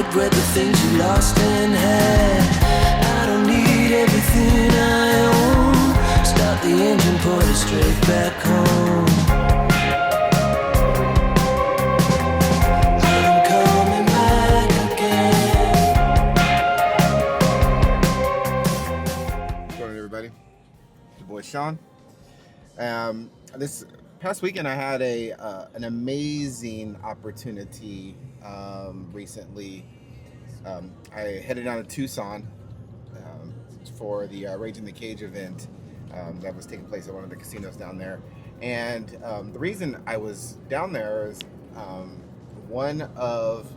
regret the things you lost and had. I don't need everything I own. Start the engine, point it straight back home. I'm coming back again. Good morning, everybody. It's your boy Sean. This past weekend, I had an amazing opportunity. Recently, I headed down to Tucson for the Rage in the Cage event that was taking place at one of the casinos down there. And the reason I was down there is one of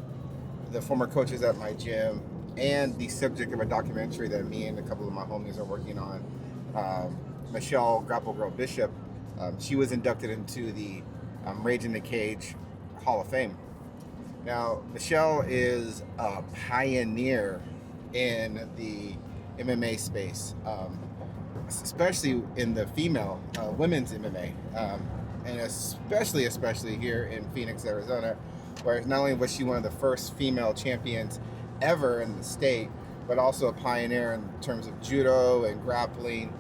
the former coaches at my gym and the subject of a documentary that me and a couple of my homies are working on, Michelle Grapple Girl Bishop. She was inducted into the Rage in the Cage Hall of Fame. Now, Michelle is a pioneer in the MMA space, especially in the female, women's MMA, and especially here in Phoenix, Arizona, where not only was she one of the first female champions ever in the state, but also a pioneer in terms of judo and grappling.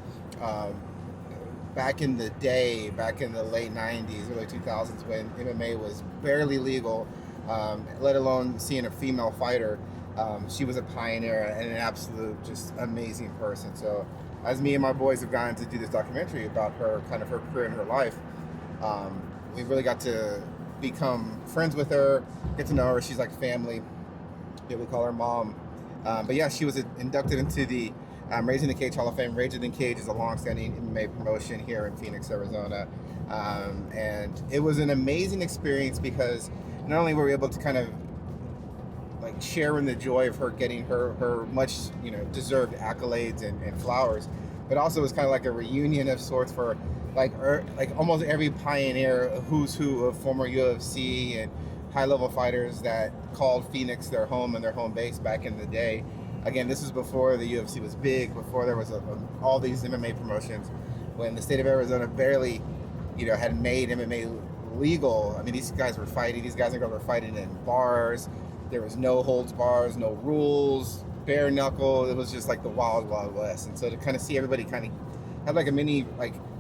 Back in the day, back in the late 90s, early 2000s, when MMA was barely legal, let alone seeing a female fighter, she was a pioneer and an absolute just amazing person. So as me and my boys have gotten to do this documentary about her, kind of her career and her life, we really got to become friends with her, get to know her. She's like family. Yeah, we call her mom. But yeah, she was inducted into the Rage in the Cage Hall of Fame. Rage in the Cage is a long-standing MMA promotion here in Phoenix, Arizona. And it was an amazing experience because not only were we able to kind of like share in the joy of her getting her much deserved accolades and flowers, but also it was kind of like a reunion of sorts for like almost every pioneer, who's who of former UFC and high-level fighters that called Phoenix their home and their home base back in the day. Again, this was before the UFC was big, before there was all these MMA promotions, when the state of Arizona barely, had made MMA legal. I mean, these guys and girls were fighting in bars. There was no holds bars, no rules, bare knuckle. It was just like the wild, wild west. And so to kind of see everybody kind of have like a mini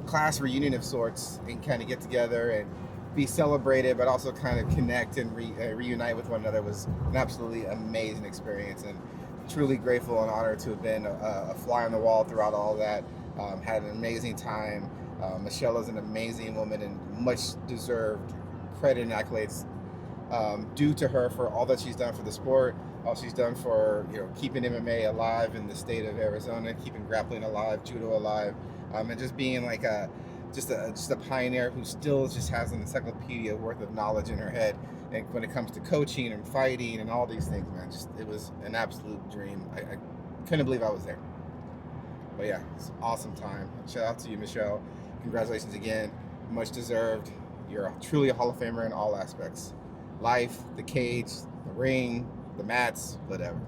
class reunion of sorts and kind of get together and be celebrated, but also kind of connect and reunite with one another was an absolutely amazing experience. And truly grateful and honored to have been a fly on the wall throughout all that. Had an amazing time. Michelle is an amazing woman and much deserved credit and accolades due to her for all that she's done for the sport, all she's done for keeping MMA alive in the state of Arizona, keeping grappling alive, judo alive, and just being like just a pioneer who still just has an encyclopedia worth of knowledge in her head. And when it comes to coaching and fighting and all these things, man, it was an absolute dream. I couldn't believe I was there. But yeah, it's an awesome time. Shout out to you, Michelle. Congratulations again. Much deserved. You're truly a Hall of Famer in all aspects. Life, the cage, the ring, the mats, whatever.